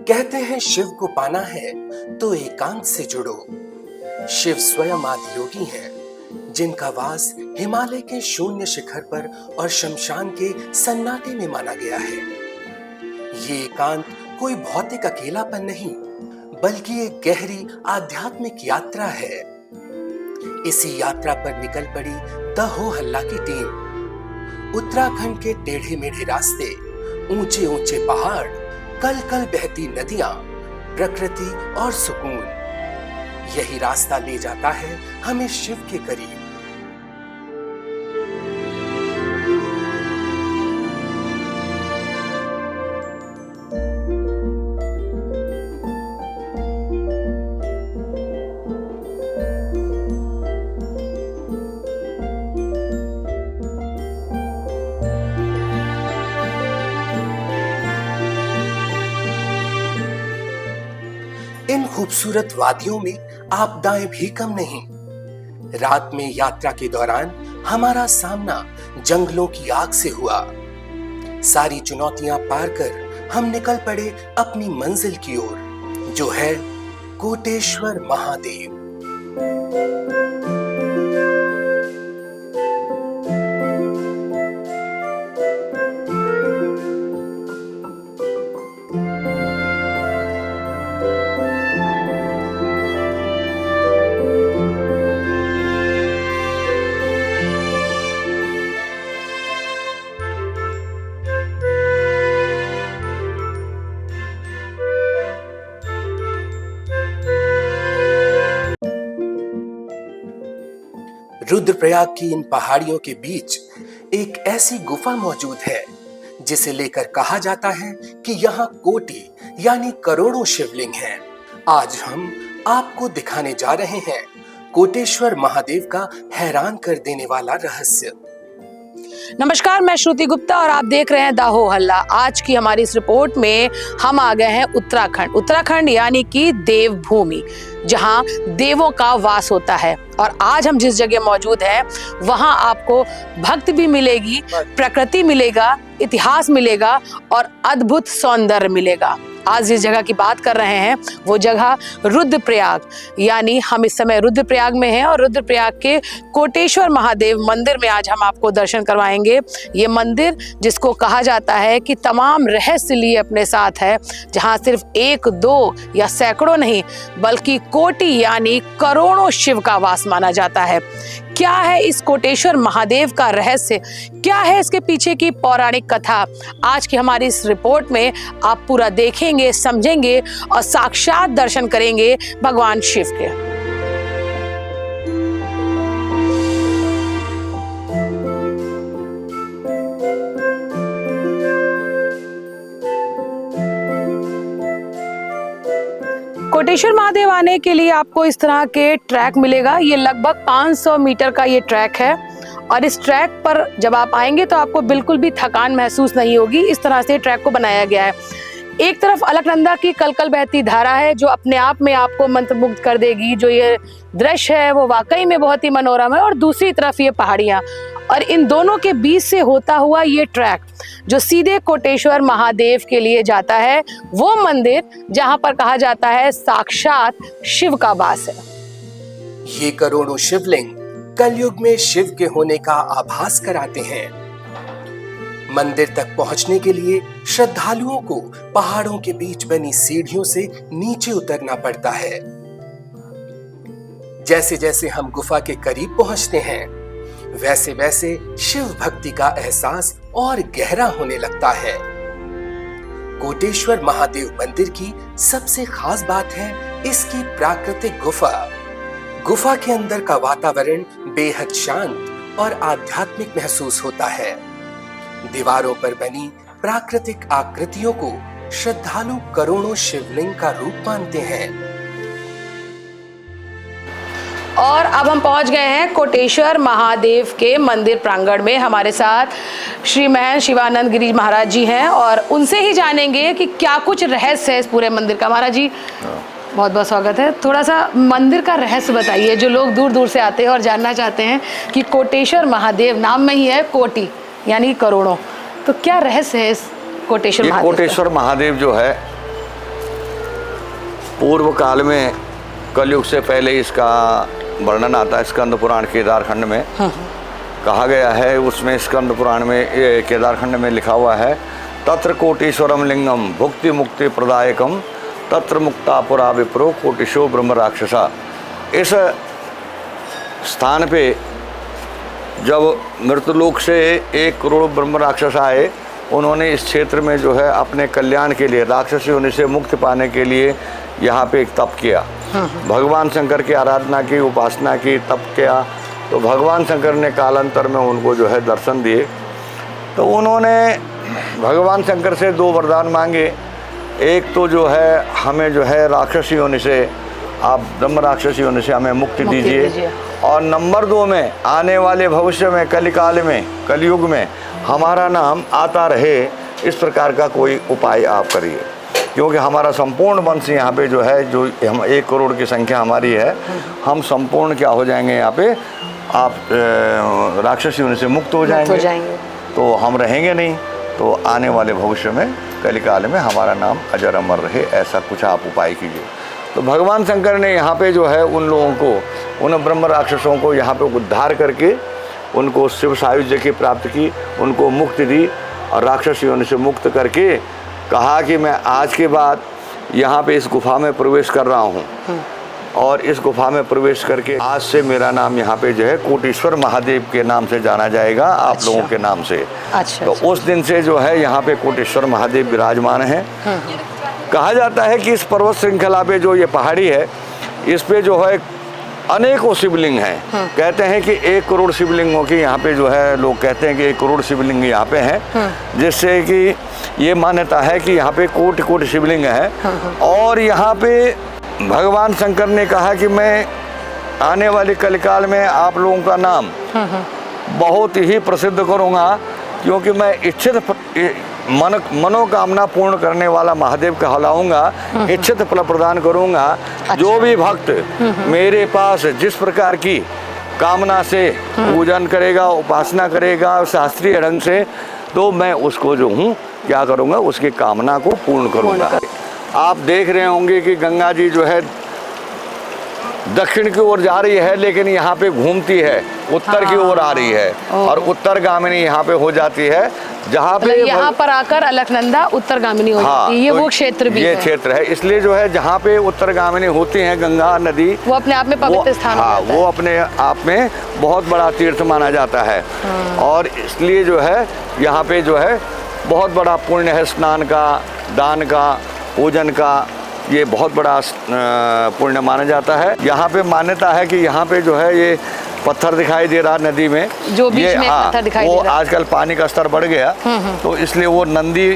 कहते हैं शिव को पाना है तो एकांत से जुड़ो। शिव स्वयं आदि योगी हैं, जिनका वास हिमालय के शून्य शिखर पर और शमशान के सन्नाटे में माना गया है। ये एकांत कोई भौतिक अकेलापन नहीं, बल्कि एक गहरी आध्यात्मिक यात्रा है। इसी यात्रा पर निकल पड़ी द हो हल्ला की टीम। उत्तराखंड के टेढ़े मेढ़े रास्ते, ऊंचे ऊंचे पहाड़, कल कल बहती नदियां, प्रकृति और सुकून, यही रास्ता ले जाता है हमें शिव के करीब। इन खूबसूरत वादियों में आपदाएं भी कम नहीं। रात में यात्रा के दौरान हमारा सामना जंगलों की आग से हुआ। सारी चुनौतियां पार कर हम निकल पड़े अपनी मंजिल की ओर, जो है कोटेश्वर महादेव। रुद्रप्रयाग की इन पहाड़ियों के बीच एक ऐसी गुफा मौजूद है जिसे लेकर कहा जाता है कि यहाँ कोटि यानी करोड़ों शिवलिंग हैं। आज हम आपको दिखाने जा रहे हैं कोटेश्वर महादेव का हैरान कर देने वाला रहस्य। नमस्कार, मैं श्रुति गुप्ता और आप देख रहे हैं द हो हल्ला। आज की हमारी इस रिपोर्ट में हम आ गए हैं उत्तराखंड यानी कि देवभूमि, जहां देवों का वास होता है। और आज हम जिस जगह मौजूद हैं वहां आपको भक्ति भी मिलेगी, प्रकृति मिलेगा, इतिहास मिलेगा और अद्भुत सौंदर्य मिलेगा। आज जिस जगह की बात कर रहे हैं वो जगह रुद्रप्रयाग, यानी हम इस समय रुद्रप्रयाग में हैं और रुद्रप्रयाग के कोटेश्वर महादेव मंदिर में आज हम आपको दर्शन करवाएंगे। ये मंदिर जिसको कहा जाता है कि तमाम रहस्य लिए अपने साथ है, जहां सिर्फ एक दो या सैकड़ों नहीं बल्कि कोटि यानी करोड़ों शिव का वास माना जाता है। क्या है इस कोटेश्वर महादेव का रहस्य, क्या है इसके पीछे की पौराणिक कथा, आज की हमारी इस रिपोर्ट में आप पूरा देखेंगे, समझेंगे और साक्षात दर्शन करेंगे भगवान शिव के। कोटेश्वर महादेव आने के लिए आपको इस तरह के ट्रैक मिलेगा। ये लगभग 500 मीटर का ये ट्रैक है और इस ट्रैक पर जब आप आएंगे तो आपको बिल्कुल भी थकान महसूस नहीं होगी। इस तरह से ट्रैक को बनाया गया है। एक तरफ अलकनंदा की कलकल बहती धारा है जो अपने आप में आपको मंत्रमुग्ध कर देगी। जो ये दृश्य है वो वाकई में बहुत ही मनोरम है। और दूसरी तरफ ये पहाड़ियाँ और इन दोनों के बीच से होता हुआ ये ट्रैक जो सीधे कोटेश्वर महादेव के लिए जाता है, वो मंदिर जहां पर कहा जाता है साक्षात शिव का वास है। ये करोड़ों शिवलिंग कलयुग में शिव के होने का आभास कराते हैं। मंदिर तक पहुंचने के लिए श्रद्धालुओं को पहाड़ों के बीच बनी सीढ़ियों से नीचे उतरना पड़ता है। जैसे जैसे हम गुफा के करीब पहुंचते हैं वैसे वैसे शिव भक्ति का एहसास और गहरा होने लगता है। कोटेश्वर महादेव मंदिर की सबसे खास बात है इसकी प्राकृतिक गुफा। गुफा के अंदर का वातावरण बेहद शांत और आध्यात्मिक महसूस होता है। दीवारों पर बनी प्राकृतिक आकृतियों को श्रद्धालु करोड़ों शिवलिंग का रूप मानते हैं। और अब हम पहुंच गए हैं कोटेश्वर महादेव के मंदिर प्रांगण में। हमारे साथ श्री महंत शिवानंद गिरी महाराज जी हैं और उनसे ही जानेंगे कि क्या कुछ रहस्य है इस पूरे मंदिर का। महाराज जी बहुत बहुत स्वागत है। थोड़ा सा मंदिर का रहस्य बताइए, जो लोग दूर दूर से आते हैं और जानना चाहते हैं कि कोटेश्वर महादेव, नाम में ही है कोटि यानी करोड़ों, तो क्या रहस्य है इस कोटेश्वर महादेव? कोटेश्वर महादेव जो है पूर्व काल में कलयुग से पहले इसका वर्णन आता है स्कंद पुराण केदारखंड में। कहा गया है उसमें स्कंद पुराण में केदारखंड में लिखा हुआ है, तत्र कोटीश्वरम लिंगम भुक्ति मुक्ति प्रदायकम तत्र मुक्ता पुरा विप्रो कोटिशो ब्रह्म राक्षसा। इस स्थान पे जब मृतलोक से 1 करोड़ ब्रह्म राक्षस आए, उन्होंने इस क्षेत्र में जो है अपने कल्याण के लिए, राक्षसी होने से मुक्ति पाने के लिए यहाँ पे एक तप किया। भगवान शंकर की आराधना की, उपासना की, तप किया। तो भगवान शंकर ने कालांतर में उनको जो है दर्शन दिए। तो उन्होंने भगवान शंकर से 2 वरदान मांगे। एक तो जो है हमें जो है राक्षसी होने से, आप ब्रह्म राक्षसी होने से हमें मुक्ति दीजिए, और नंबर 2 में आने वाले भविष्य में कलिकाल में, कलयुग में हमारा नाम आता रहे, इस प्रकार का कोई उपाय आप करिए। क्योंकि हमारा संपूर्ण वंश यहाँ पे जो है, जो हम 1 करोड़ की संख्या हमारी है, हम संपूर्ण क्या हो जाएंगे यहाँ पे, आप राक्षसी होने से मुक्त हो जाएंगे। तो हम रहेंगे नहीं, तो आने वाले भविष्य में कलिकाल में हमारा नाम अजर अमर रहे, ऐसा कुछ आप उपाय कीजिए। तो भगवान शंकर ने यहाँ पे जो है उन लोगों को, उन ब्रह्म राक्षसों को यहाँ पे उद्धार करके उनको शिव सायुज्य की प्राप्ति की, उनको मुक्ति दी, और राक्षसी होने से मुक्त करके कहा कि मैं आज के बाद यहाँ पे इस गुफा में प्रवेश कर रहा हूँ, और इस गुफा में प्रवेश करके आज से मेरा नाम यहाँ पे जो है कोटीश्वर महादेव के नाम से जाना जाएगा, आप लोगों के नाम से। तो उस दिन से जो है यहाँ पे कोटेश्वर महादेव विराजमान हैं। कहा जाता है कि इस पर्वत श्रृंखला पे जो ये पहाड़ी है, इस पे जो है अनेकों शिवलिंग हैं। कहते हैं कि 1 करोड़ शिवलिंगों की यहाँ पे जो है, लोग कहते हैं कि 1 करोड़ शिवलिंग यहाँ पे हैं, जिससे कि ये मान्यता है कि यहाँ पे कोटि कोटि शिवलिंग हैं। और यहाँ पे भगवान शंकर ने कहा कि मैं आने वाले कलिकाल में आप लोगों का नाम बहुत ही प्रसिद्ध करूँगा, क्योंकि मैं इच्छित मनोकामना पूर्ण करने वाला महादेव कहलाऊंगा, इच्छित फल प्रदान करूंगा। जो भी भक्त मेरे पास जिस प्रकार की कामना से पूजन करेगा, उपासना करेगा शास्त्रीय ढंग से, तो मैं उसको जो हूँ क्या करूँगा, उसकी कामना को पूर्ण करूँगा। आप देख रहे होंगे कि गंगा जी जो है दक्षिण की ओर जा रही है, लेकिन यहाँ पे घूमती है, उत्तर की ओर आ रही है, और उत्तरगामिनी यहाँ पे हो जाती है, जहाँ पे यहाँ पर आकर अलकनंदा उत्तरगामिनी हो जाती है। ये वो क्षेत्र भी है, ये क्षेत्र है। इसलिए जो है जहाँ पे उत्तरगामिनी होती है गंगा नदी, वो अपने आप में पवित्र स्थान हाँ, वो अपने आप में बहुत बड़ा तीर्थ माना जाता है। और इसलिए जो है यहाँ पे जो है बहुत बड़ा पुण्य है, स्नान का, दान का, पूजन का, ये बहुत बड़ा पुण्य माना जाता है। यहाँ पे मान्यता है कि यहाँ पे जो है ये पत्थर दिखाई दे रहा नदी में, जो बीच में पत्थर दिखाई दे रहा, आजकल पानी का स्तर बढ़ गया, तो इसलिए वो नंदी,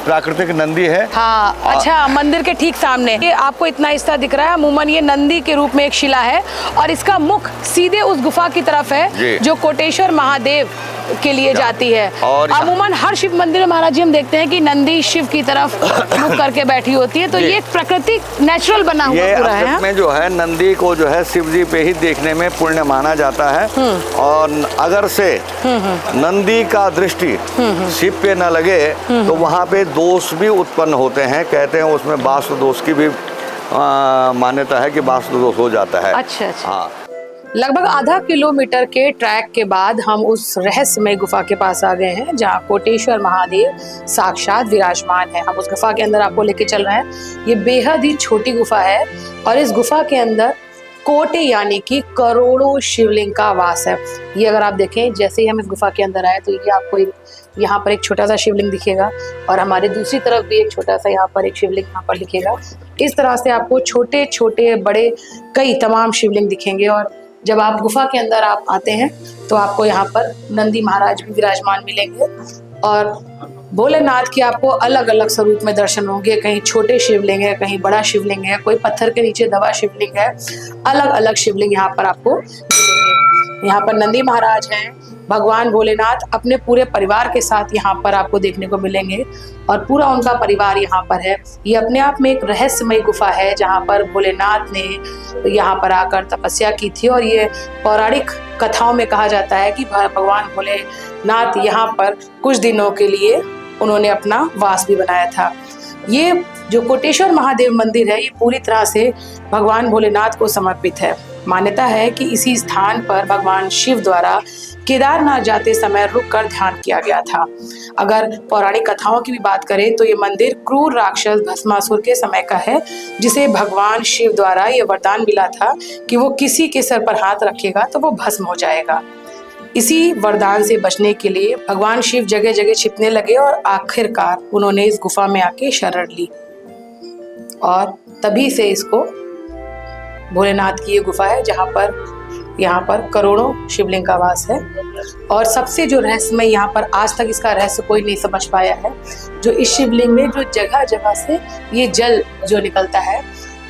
प्राकृतिक नंदी है। हाँ, अच्छा, मंदिर के ठीक सामने ये आपको इतना हिस्सा दिख रहा है, अमूमन ये नंदी के रूप में एक शिला है, और इसका मुख सीधे उस गुफा की तरफ है जो कोटेश्वर महादेव के लिए जाती है। और अमूमन हर शिव मंदिर में महाराज जी हम देखते हैं कि नंदी शिव की तरफ मुख करके बैठी होती है, तो ये एक प्राकृतिक नेचुरल बना हुआ पूरा है। में जो है नंदी को जो है शिव जी पे ही देखने में पुण्य माना जाता है, और अगर से नंदी का दृष्टि शिव पे न लगे तो वहाँ पे दोष भी उत्पन्न होते हैं। कहते हैं उसमें वास्तु दोष की भी मान्यता है कि वास्तु दोष हो जाता है। अच्छा, अच्छा। हाँ। लगभग आधा किलोमीटर के ट्रैक के बाद हम उस रहस्यमय गुफा के पास आ गए हैं, जहाँ कोटेश्वर महादेव साक्षात विराजमान है। हम उस गुफा के अंदर आपको लेके चल रहे हैं। ये बेहद ही छोटी गुफा है, और इस गुफा के अंदर कोटि यानी कि करोड़ों शिवलिंग का वास है। ये अगर आप देखें, जैसे ही हम इस गुफा के अंदर आए तो ये आपको यहाँ पर एक छोटा सा शिवलिंग दिखेगा, और हमारे दूसरी तरफ भी एक छोटा सा यहाँ पर एक शिवलिंग यहाँ पर दिखेगा। इस तरह से आपको छोटे छोटे बड़े कई तमाम शिवलिंग दिखेंगे। और जब आप गुफा के अंदर आप आते हैं तो आपको यहाँ पर नंदी महाराज भी विराजमान मिलेंगे, और भोलेनाथ की आपको अलग अलग स्वरूप में दर्शन होंगे। कहीं छोटे शिवलिंग है, कहीं बड़ा शिवलिंग है, कोई पत्थर के नीचे दबा शिवलिंग है, अलग अलग शिवलिंग यहाँ पर आपको मिलेंगे। यहाँ पर नंदी महाराज हैं, भगवान भोलेनाथ अपने पूरे परिवार के साथ यहाँ पर आपको देखने को मिलेंगे, और पूरा उनका परिवार यहाँ पर है। ये अपने आप में एक रहस्यमय गुफा है, जहाँ पर भोलेनाथ ने यहाँ पर आकर तपस्या की थी, और ये पौराणिक कथाओं में कहा जाता है कि भगवान भोलेनाथ यहाँ पर कुछ दिनों के लिए उन्होंने अपना वास भी बनाया था। ये जो कोटेश्वर महादेव मंदिर है, ये पूरी तरह से भगवान भोलेनाथ को समर्पित है। मान्यता है कि इसी स्थान पर भगवान शिव द्वारा केदारनाथ जाते समय रुककर ध्यान किया गया था। अगर पौराणिक कथाओं की भी बात करें तो ये मंदिर क्रूर राक्षस भस्मासुर के समय का है, जिसे भगवान शिव द्वारा ये वरदान मिला था कि वो किसी के सर पर हाथ रखेगा तो वो भस्म हो जाएगा। इसी वरदान से बचने के लिए भगवान शिव जगह जगह छिपने लगे और आखिरकार उन्होंने इस गुफा में आके शरण ली और तभी से इसको भोलेनाथ की ये गुफा है, यहाँ पर करोड़ों शिवलिंग का वास है। और सबसे जो रहस्यमय यहाँ पर आज तक इसका रहस्य कोई नहीं समझ पाया है, जो इस शिवलिंग में जो जगह जगह से ये जल जो निकलता है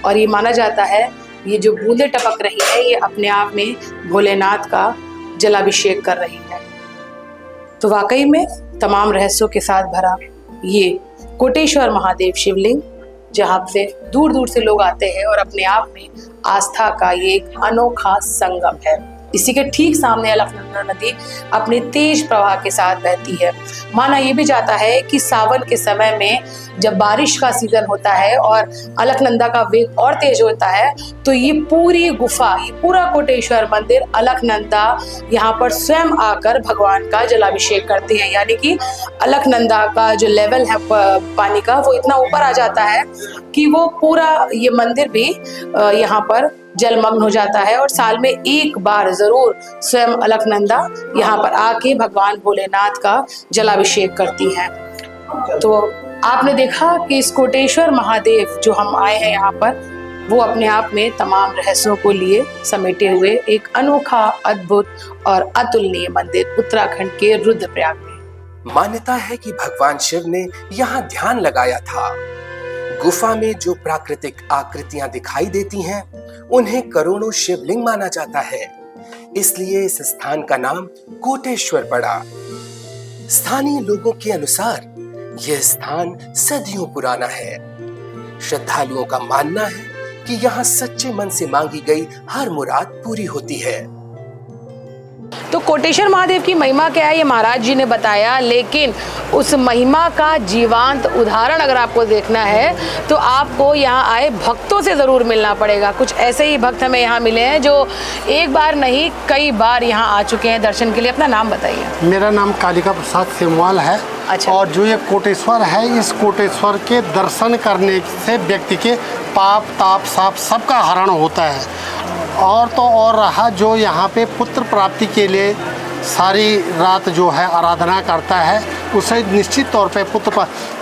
और ये माना जाता है ये जो बूंदें टपक रही है ये अपने आप में भोलेनाथ का जलाभिषेक कर रही है। तो वाकई में तमाम रहस्यों के साथ भरा ये कोटेश्वर महादेव शिवलिंग, जहाँ से दूर दूर से लोग आते हैं और अपने आप में आस्था का ये एक अनोखा संगम है। इसी के ठीक सामने अलकनंदा नदी अपने तेज प्रवाह के साथ बहती है। माना ये भी जाता है कि सावन के समय में जब बारिश का सीजन होता है और अलकनंदा का वेग और तेज होता है तो ये पूरी गुफा, ये पूरा कोटेश्वर मंदिर अलकनंदा यहाँ पर स्वयं आकर भगवान का जलाभिषेक करते हैं। यानी कि अलकनंदा का जो लेवल है पानी का वो इतना ऊपर आ जाता है कि वो पूरा ये मंदिर भी यहाँ पर जलमग्न हो जाता है और साल में एक बार जरूर स्वयं अलकनंदा यहाँ पर आके भगवान भोलेनाथ का जलाभिषेक करती हैं। तो आपने देखा कि इस कोटेश्वर महादेव जो हम आए हैं यहाँ पर, वो अपने आप में तमाम रहस्यों को लिए समेटे हुए एक अनोखा, अद्भुत और अतुलनीय मंदिर उत्तराखंड के रुद्रप्रयाग में। मान्यता है कि भगवान शिव ने यहाँ ध्यान लगाया था। गुफा में जो प्राकृतिक आकृतियां दिखाई देती हैं, उन्हें करोड़ों शिवलिंग माना जाता है, इसलिए इस स्थान का नाम कोटेश्वर पड़ा। स्थानीय लोगों के अनुसार यह स्थान सदियों पुराना है। श्रद्धालुओं का मानना है कि यहाँ सच्चे मन से मांगी गई हर मुराद पूरी होती है। तो कोटेश्वर महादेव की महिमा क्या है ये महाराज जी ने बताया, लेकिन उस महिमा का जीवंत उदाहरण अगर आपको देखना है तो आपको यहाँ आए भक्तों से ज़रूर मिलना पड़ेगा। कुछ ऐसे ही भक्त हमें यहाँ मिले हैं जो एक बार नहीं कई बार यहाँ आ चुके हैं दर्शन के लिए। अपना नाम बताइए। मेरा नाम कालिका प्रसाद सेमवाल है। अच्छा। और जो ये कोटेश्वर है, इस कोटेश्वर के दर्शन करने से व्यक्ति के पाप ताप साप सबका हरण होता है। और तो और रहा जो यहाँ पे पुत्र प्राप्ति के लिए सारी रात जो है आराधना करता है, उसे निश्चित तौर पे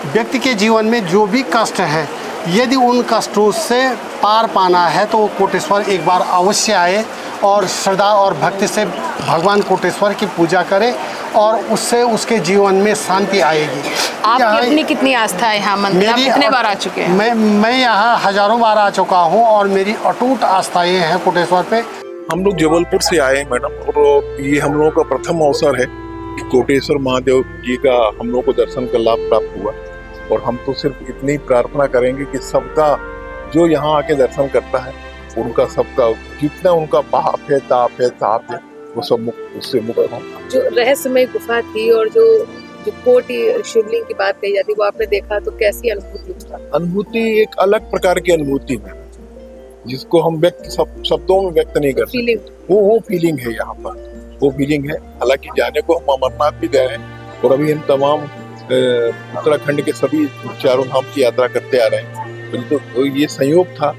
व्यक्ति के जीवन में जो भी कष्ट है, यदि उन कष्टों से पार पाना है तो कोटेश्वर एक बार अवश्य आए और श्रद्धा और भक्ति से भगवान कोटेश्वर की पूजा करे और उससे उसके जीवन में शांति आएगी। आपकी अपनी कितनी आस्था है यहाँ मंदिर? आप कितने बार आ चुके हैं? मैं यहाँ हजारों बार आ चुका हूँ और मेरी अटूट आस्थाएं हैं कोटेश्वर पे। हम लोग जबलपुर से आए हैं मैडम, और ये हम लोगों का प्रथम अवसर है कि कोटेश्वर महादेव जी का हम लोगों को दर्शन का लाभ प्राप्त हुआ। और हम तो सिर्फ इतनी प्रार्थना करेंगे कि सबका जो यहाँ आके दर्शन करता है, उनका सबका जितना उनका पाप है, ताप है, ताप है, वो सब उससे मुक्त हो। जो रहस्यमय गुफा थी और जो कोटि शिवलिंग की बात कही जाती है, वो आपने देखा तो कैसी अनुभूति? अनुभूति एक अलग प्रकार की अनुभूति है जिसको हम शब्दों में व्यक्त नहीं कर सकते। वो फीलिंग है यहाँ पर, वो फीलिंग है। हालांकि जाने को हम अमरनाथ भी गए हैं और अभी हम तमाम उत्तराखंड के सभी चारों धाम की यात्रा करते आ रहे हैं। तो ये संयोग था,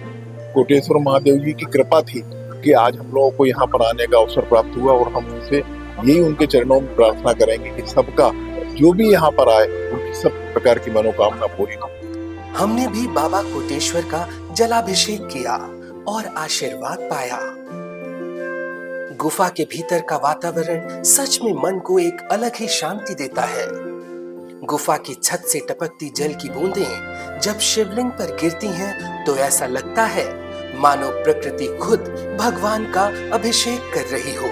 कोटेश्वर महादेव जी की कृपा थी कि आज हम लोगों को यहाँ पर आने का अवसर प्राप्त हुआ। और हम उनसे यही उनके चरणों में प्रार्थना करेंगे कि सबका जो भी यहाँ पर आए उनकी सब प्रकार की मनोकामना पूरी हो। हमने भी बाबा कोटेश्वर का जलाभिषेक किया और आशीर्वाद पाया। गुफा के भीतर का वातावरण सच में मन को एक अलग ही शांति देता है। गुफा की छत से टपकती जल की बूंदें जब शिवलिंग पर गिरती हैं तो ऐसा लगता है मानो प्रकृति खुद भगवान का अभिषेक कर रही हो।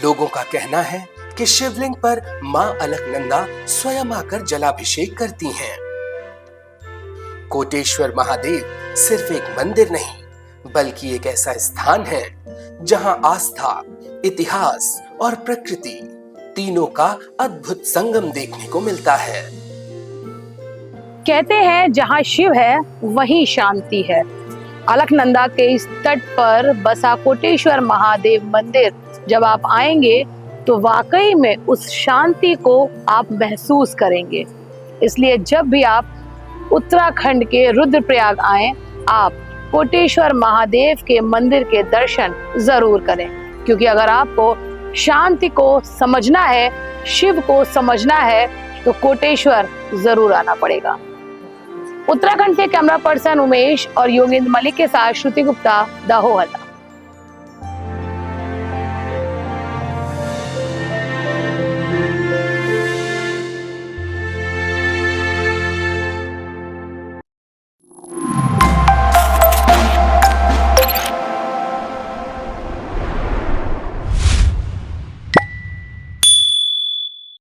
लोगों का कहना है कि शिवलिंग पर मां अलकनंदा स्वयं आकर जलाभिषेक करती हैं। कोटेश्वर महादेव सिर्फ एक मंदिर नहीं, बल्कि एक ऐसा स्थान है जहां आस्था, इतिहास और प्रकृति तीनों का अद्भुत संगम देखने को मिलता है। कहते हैं जहाँ शिव है वहीं शांति है। अलकनंदा के इस तट पर बसा कोटेश्वर महादेव मंदिर जब आप आएंगे तो वाकई में उस शांति को आप महसूस करेंगे। इसलिए जब भी आप उत्तराखंड के रुद्रप्रयाग आएं, आप कोटेश्वर महादेव के मंदिर के दर्शन जरूर करें, क्योंकि अगर आपको शांति को समझना है, शिव को समझना है, तो कोटेश्वर जरूर आना पड़ेगा। उत्तराखंड से कैमरा पर्सन उमेश और योगेंद्र मलिक के साथ श्रुति गुप्ता, दाहो हल्ला।